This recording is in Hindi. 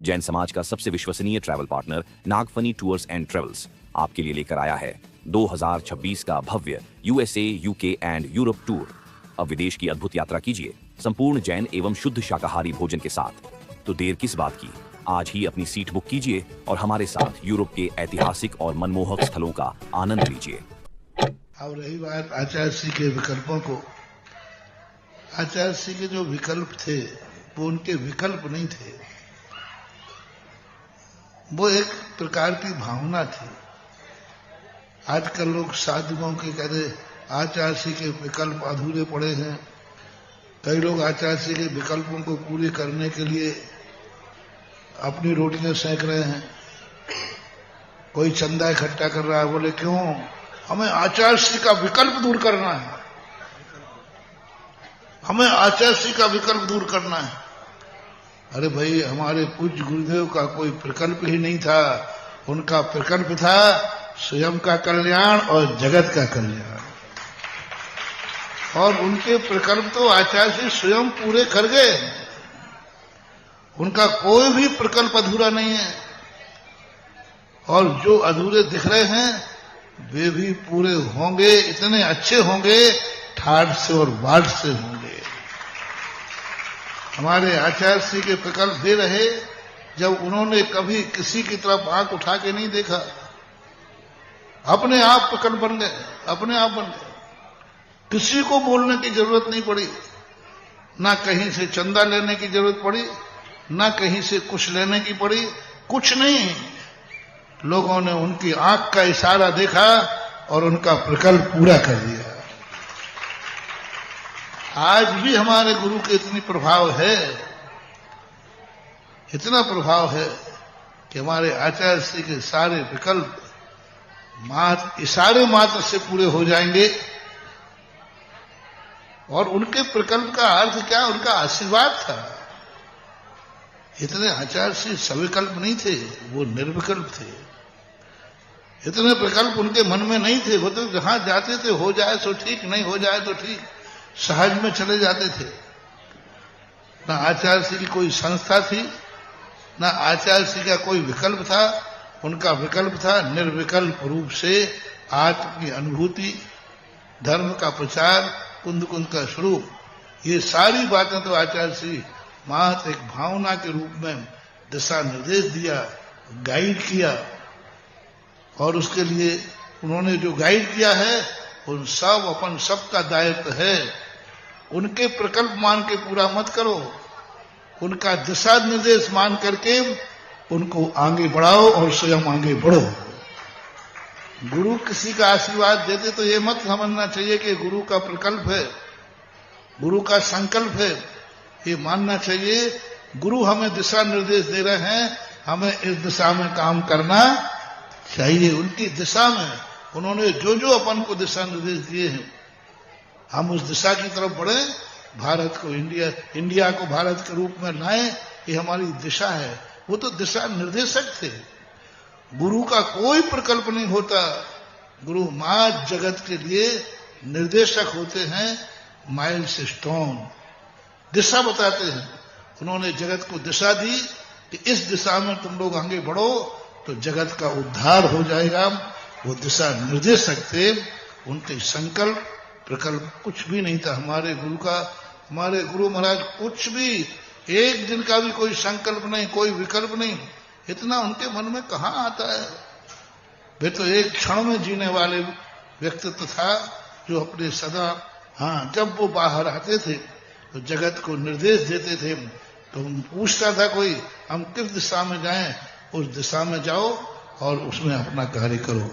जैन समाज का सबसे विश्वसनीय travel partner Nagphani tours and travels आपके लिए लेकर आया है 2026 का भव्य USA, UK and Europe tour. अब विदेश की अद्भुत यात्रा कीजिए संपूर्ण जैन एवं शुद्ध शाकाहारी भोजन के साथ। तो देर किस बात की, आज ही अपनी सीट बुक कीजिए और हमारे साथ यूरोप के ऐतिहासिक और मनमोहक स्थलों का आनंद लीजिए। अब रही बात आचार्य श्री के विकल्पों को, आचार्य श्री के जो विकल्प थे वो उनके विकल्प नहीं थे, वो एक प्रकार की भावना थी। आजकल लोग साधुओं के कहते आचार्य श्री के विकल्प अधूरे पड़े हैं। कई लोग आचार्य श्री के विकल्पों को पूरे करने के लिए अपनी रोटियां सेक रहे हैं। कोई चंदा इकट्ठा कर रहा है, बोले क्यों, हमें आचार्य श्री का विकल्प दूर करना है, हमें आचार्य श्री का विकल्प दूर करना है। अरे भाई, हमारे पूज्य गुरुदेव का कोई प्रकल्प ही नहीं था, उनका प्रकल्प था स्वयं का कल्याण और जगत का कल्याण। और उनके प्रकल्प तो आचार्य श्री स्वयं पूरे कर गए, उनका कोई भी प्रकल्प अधूरा नहीं है। और जो अधूरे दिख रहे हैं वे भी पूरे होंगे, इतने अच्छे होंगे, ठाठ से और बाट से होंगे। हमारे आचार्य श्री के प्रकल्प दे रहे जब उन्होंने कभी किसी की तरफ आंख उठा के नहीं देखा, अपने आप प्रकल्प बन गए, अपने आप बन गए। किसी को बोलने की जरूरत नहीं पड़ी, ना कहीं से चंदा लेने की जरूरत पड़ी, ना कहीं से कुछ लेने की पड़ी, कुछ नहीं। लोगों ने उनकी आंख का इशारा देखा और उनका प्रकल्प पूरा कर दिया। आज भी हमारे गुरु के इतनी प्रभाव है, इतना प्रभाव है कि हमारे आचार्य श्री के सारे विकल्प इशारे मात्र से पूरे हो जाएंगे। और उनके प्रकल्प का अर्थ क्या, उनका आशीर्वाद था। इतने आचार्य श्री सविकल्प नहीं थे, वो निर्विकल्प थे। इतने प्रकल्प उनके मन में नहीं थे, वो तो जहां जाते थे हो जाए तो ठीक, नहीं हो जाए तो ठीक, सहज में चले जाते थे। ना आचार्य श्री की कोई संस्था थी, ना आचार्य श्री का कोई विकल्प था। उनका विकल्प था निर्विकल्प रूप से आत्म की अनुभूति, धर्म का प्रचार, कुंद कुंद का स्वरूप। ये सारी बातें तो आचार्य श्री महत एक भावना के रूप में दिशा निर्देश दिया, गाइड किया। और उसके लिए उन्होंने जो गाइड किया है उन सब अपन सबका दायित्व है। उनके प्रकल्प मान के पूरा मत करो, उनका दिशा निर्देश मान करके उनको आगे बढ़ाओ और स्वयं आगे बढ़ो। गुरु किसी का आशीर्वाद देते तो ये मत समझना चाहिए कि गुरु का प्रकल्प है, गुरु का संकल्प है। ये मानना चाहिए गुरु हमें दिशा निर्देश दे रहे हैं, हमें इस दिशा में काम करना चाहिए। उनकी दिशा में उन्होंने जो जो अपन को दिशा निर्देश दिए हैं, हम उस दिशा की तरफ बढ़े, भारत को इंडिया को भारत के रूप में लाएं, ये हमारी दिशा है। वो तो दिशा निर्देशक थे, गुरु का कोई प्रकल्प नहीं होता। गुरु मां जगत के लिए निर्देशक होते हैं, माइल से स्टोन, दिशा बताते हैं। उन्होंने जगत को दिशा दी कि इस दिशा में तुम लोग आगे बढ़ो तो जगत का उद्धार हो जाएगा। वो दिशा निर्देशक थे, उनके संकल्प प्रकल्प कुछ भी नहीं था हमारे गुरु का। हमारे गुरु महाराज कुछ भी, एक दिन का भी कोई संकल्प नहीं, कोई विकल्प नहीं। इतना उनके मन में कहां आता है। वे तो एक क्षण में जीने वाले व्यक्तित्व था, जो अपने सदा, हाँ, जब वो बाहर आते थे तो जगत को निर्देश देते थे। तो पूछता था कोई, हम किस दिशा में जाएं, उस दिशा में जाओ और उसमें अपना कार्य करो।